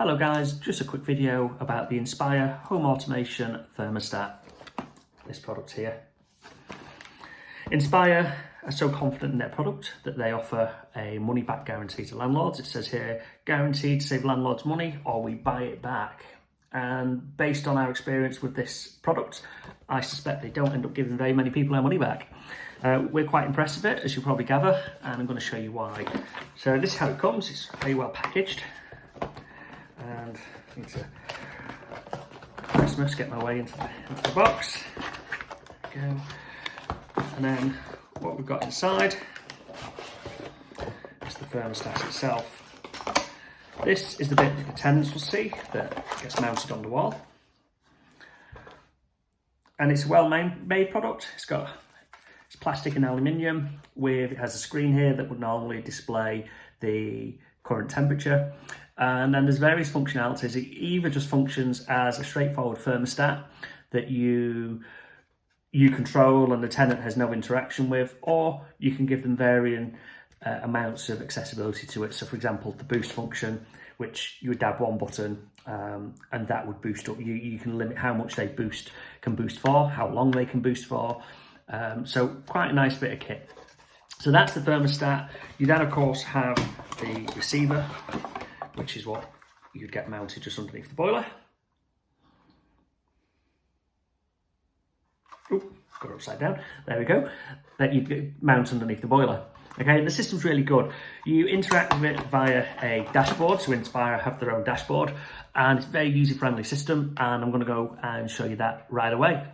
Hello guys, just a quick video about the Inspire Home Automation Thermostat, this product here. Inspire are so confident in their product that they offer a money back guarantee to landlords. It says here, guaranteed to save landlords money or we buy it back. And based on our experience with this product, I suspect they don't end up giving very many people their money back. We're quite impressed with it, as you'll probably gather, and I'm going to show you why. So this is how it comes. It's very well packaged. And I need to Christmas get my way into the box. There we go. And then what we've got inside is the thermostat itself. This is the bit that the tenants will see that gets mounted on the wall. And it's a well-made product. It's plastic and aluminium it has a screen here that would normally display the current temperature. And then there's various functionalities. It either just functions as a straightforward thermostat that you control and the tenant has no interaction with, or you can give them varying amounts of accessibility to it. So for example, the boost function, which you would dab one button and that would boost up. You can limit how much they can boost for, how long they can boost for. So quite a nice bit of kit. So that's the thermostat. You then of course have the receiver, which is what you'd get mounted just underneath the boiler. Ooh, got it upside down. There we go. That you'd mount underneath the boiler. Okay, the system's really good. You interact with it via a dashboard, so Inspire have their own dashboard, and it's a very user-friendly system, and I'm going to go and show you that right away.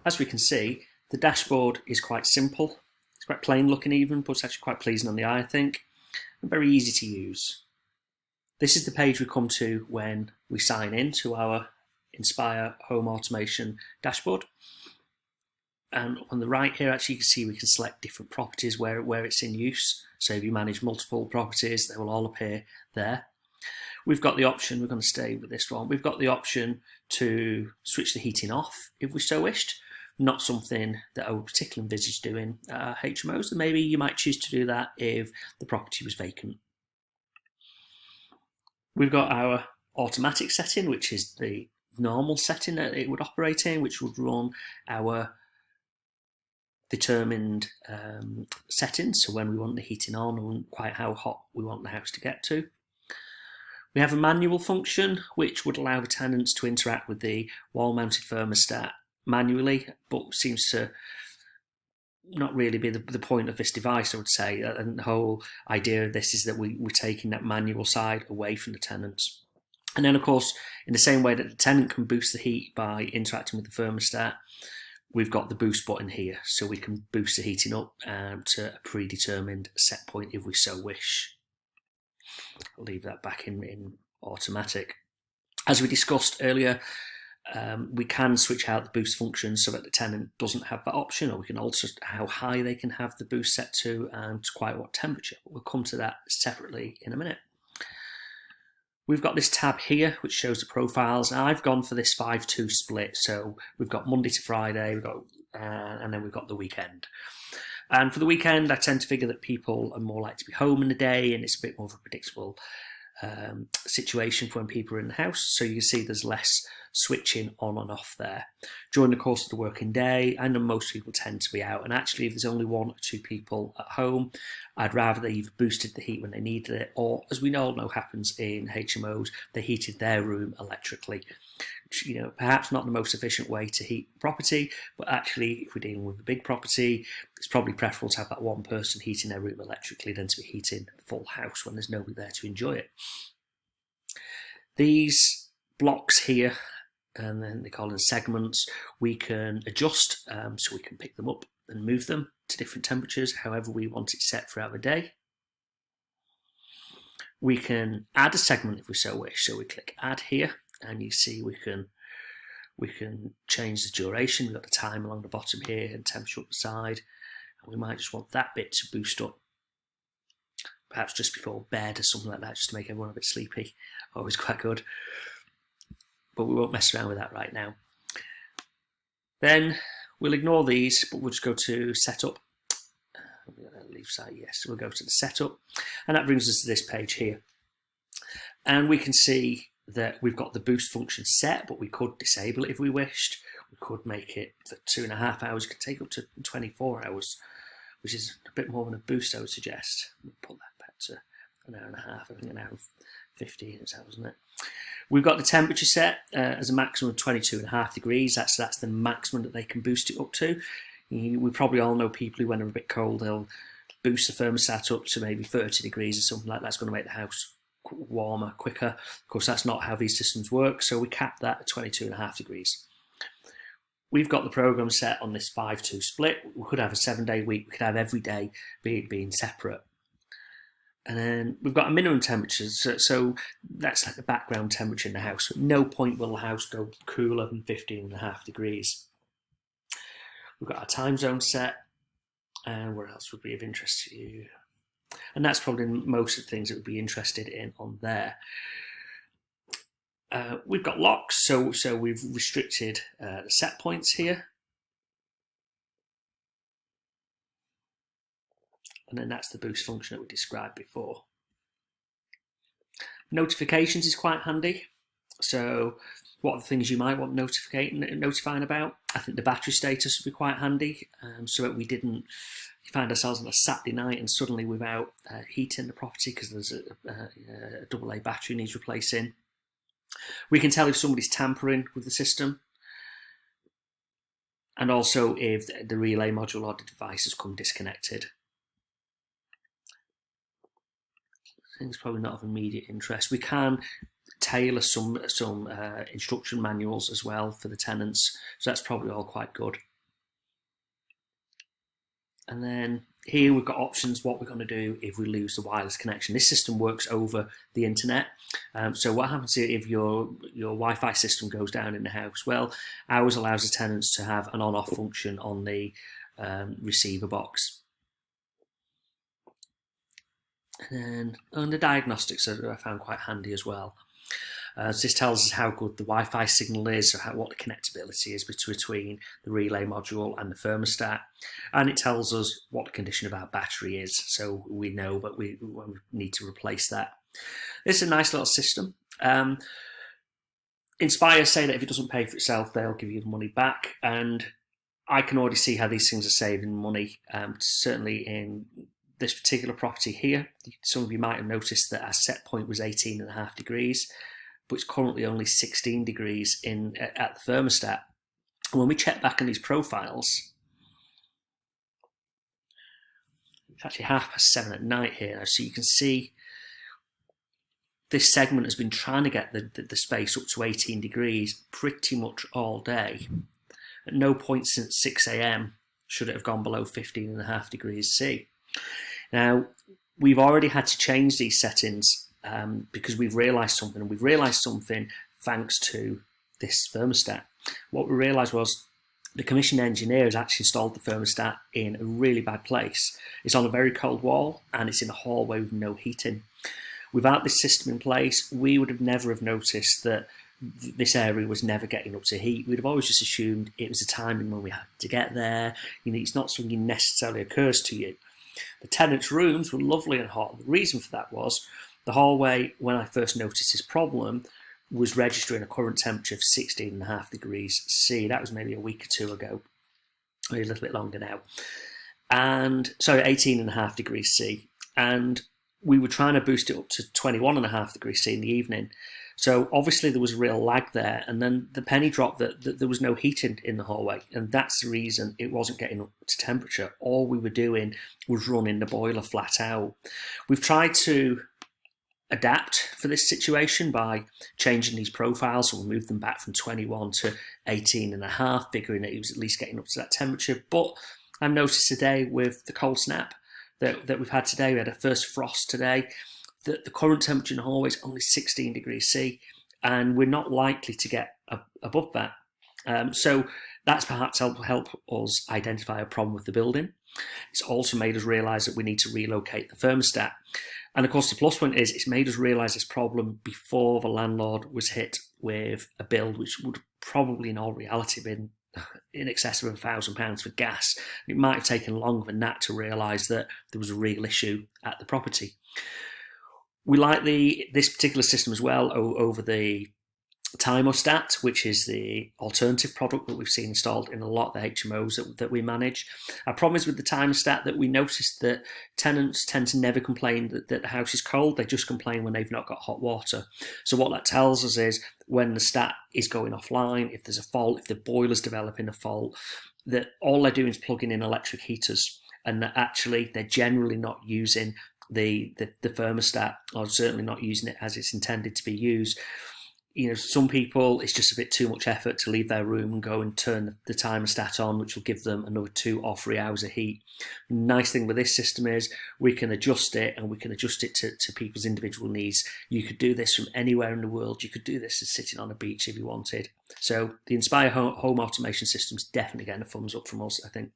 As we can see, the dashboard is quite simple. It's quite plain looking even, but it's actually quite pleasing on the eye, I think, and very easy to use. This is the page we come to when we sign in to our Inspire Home Automation dashboard. And on the right here, actually, you can see we can select different properties where it's in use. So if you manage multiple properties, they will all appear there. We've got the option, we're going to stay with this one, we've got the option to switch the heating off if we so wished. Not something that I would particularly envisage doing HMOs, and maybe you might choose to do that if the property was vacant. We've got our automatic setting, which is the normal setting that it would operate in, which would run our determined settings, so when we want the heating on and quite how hot we want the house to get to. We have a manual function, which would allow the tenants to interact with the wall-mounted thermostat manually, but seems to not really be the point of this device, I would say. And the whole idea of this is that we're taking that manual side away from the tenants. And then, of course, in the same way that the tenant can boost the heat by interacting with the thermostat, we've got the boost button here, so we can boost the heating up to a predetermined set point if we so wish. I'll leave that back in automatic. As we discussed earlier, we can switch out the boost function so that the tenant doesn't have that option, or we can alter how high they can have the boost set to and to quite what temperature. We'll come to that separately in a minute. We've got this tab here which shows the profiles. I've gone for this 5-2 split, so we've got Monday to Friday, and then we've got the weekend. And for the weekend, I tend to figure that people are more likely to be home in the day, and it's a bit more of a predictable situation for when people are in the house. So you can see there's less switching on and off there. During the course of the working day, I know most people tend to be out, and actually if there's only 1 or 2 people at home, I'd rather they either boosted the heat when they needed it, or, as we all know happens in HMOs, they heated their room electrically. Which, perhaps not the most efficient way to heat property, but actually if we're dealing with a big property, it's probably preferable to have that one person heating their room electrically than to be heating the full house when there's nobody there to enjoy it. These blocks here, and then they call them segments, we can adjust, so we can pick them up and move them to different temperatures, however we want it set throughout the day. We can add a segment if we so wish, so we click add here, and you see we can change the duration. We've got the time along the bottom here and temperature up the side, and we might just want that bit to boost up, perhaps just before bed or something like that, just to make everyone a bit sleepy. Always quite good. But we won't mess around with that right now. Then we'll ignore these, but we'll just go to setup. We're going to leave side, yes. We'll go to the setup, and that brings us to this page here. And we can see that we've got the boost function set, but we could disable it if we wished. We could make it for 2.5 hours, it could take up to 24 hours, which is a bit more than a boost, I would suggest. We'll put that back to an hour and a half, I think an hour and 15 is that, wasn't it? We've got the temperature set as a maximum of 22.5 degrees. That's the maximum that they can boost it up to. We probably all know people who, when they're a bit cold, they'll boost the thermostat up to maybe 30 degrees or something like that. That's going to make the house warmer quicker. Of course, that's not how these systems work, so we cap that at 22.5 degrees. We've got the program set on this 5-2 split. We could have a 7-day week. We could have every day being separate. And then we've got a minimum temperature, so that's like the background temperature in the house. At no point will the house go cooler than 15.5 degrees. We've got our time zone set, and what else would be of interest to you? And that's probably most of the things that would be interested in on there. We've got locks, so we've restricted the set points here. And then that's the boost function that we described before. Notifications is quite handy. So what are the things you might want notifying about? I think the battery status would be quite handy, so that we didn't find ourselves on a Saturday night and suddenly without heat in the property because there's a AA battery needs replacing. We can tell if somebody's tampering with the system, and also if the relay module or the device has come disconnected. Things probably not of immediate interest. We can tailor some instruction manuals as well for the tenants, so that's probably all quite good. And then here we've got options what we're going to do if we lose the wireless connection. This system works over the internet. So what happens if your Wi-Fi system goes down in the house? Well, ours allows the tenants to have an on-off function on the receiver box. And then the diagnostics I found quite handy as well. So this tells us how good the Wi-Fi signal is, or what the connectability is between the relay module and the thermostat. And it tells us what the condition of our battery is, so we know that we need to replace that. It's a nice little system. Inspire say that if it doesn't pay for itself, they'll give you the money back. And I can already see how these things are saving money, certainly in this particular property here. Some of you might have noticed that our set point was 18.5 degrees, but it's currently only 16 degrees at the thermostat. And when we check back on these profiles, it's actually 7:30 at night here now, so you can see this segment has been trying to get the space up to 18 degrees pretty much all day. At no point since 6 AM should it have gone below 15.5 degrees C. Now, we've already had to change these settings because we've realised something, and we've realised something thanks to this thermostat. What we realised was the commissioned engineer has actually installed the thermostat in a really bad place. It's on a very cold wall, and it's in a hallway with no heating. Without this system in place, we would have never have noticed that this area was never getting up to heat. We'd have always just assumed it was a timing when we had to get there. It's not something that necessarily occurs to you. The tenants' rooms were lovely and hot. The reason for that was the hallway, when I first noticed this problem, was registering a current temperature of 16.5 degrees C. That was maybe a week or two ago, maybe a little bit longer now. And so 18.5 degrees C. And we were trying to boost it up to 21.5 degrees C in the evening. So obviously there was a real lag there, and then the penny dropped that there was no heating in the hallway, and that's the reason it wasn't getting up to temperature. All we were doing was running the boiler flat out. We've tried to adapt for this situation by changing these profiles, so we moved them back from 21 to 18.5, figuring that it was at least getting up to that temperature. But I've noticed today with the cold snap that we've had today, we had a first frost today, that the current temperature in the hallway is only 16 degrees C, and we're not likely to get above that. So that's perhaps help us identify a problem with the building. It's also made us realise that we need to relocate the thermostat. And of course, the plus point is it's made us realise this problem before the landlord was hit with a bill which would probably in all reality been in excess of £1,000 for gas. It might have taken longer than that to realise that there was a real issue at the property. We like this particular system as well over the thermostat, which is the alternative product that we've seen installed in a lot of the HMOs that we manage. Our problem is with the thermostat that we noticed that tenants tend to never complain that the house is cold. They just complain when they've not got hot water. So what that tells us is when the stat is going offline, if there's a fault, if the boiler's developing a fault, that all they're doing is plugging in electric heaters, and that actually they're generally not using the thermostat, or certainly not using it as it's intended to be used. Some people, it's just a bit too much effort to leave their room and go and turn the thermostat on, which will give them another 2 or 3 hours of heat. Nice thing with this system is we can adjust it, and we can adjust it to people's individual needs. You could do this from anywhere in the world. You could do this as sitting on a beach if you wanted. So the Inspire home automation system is definitely getting a thumbs up from us, I think.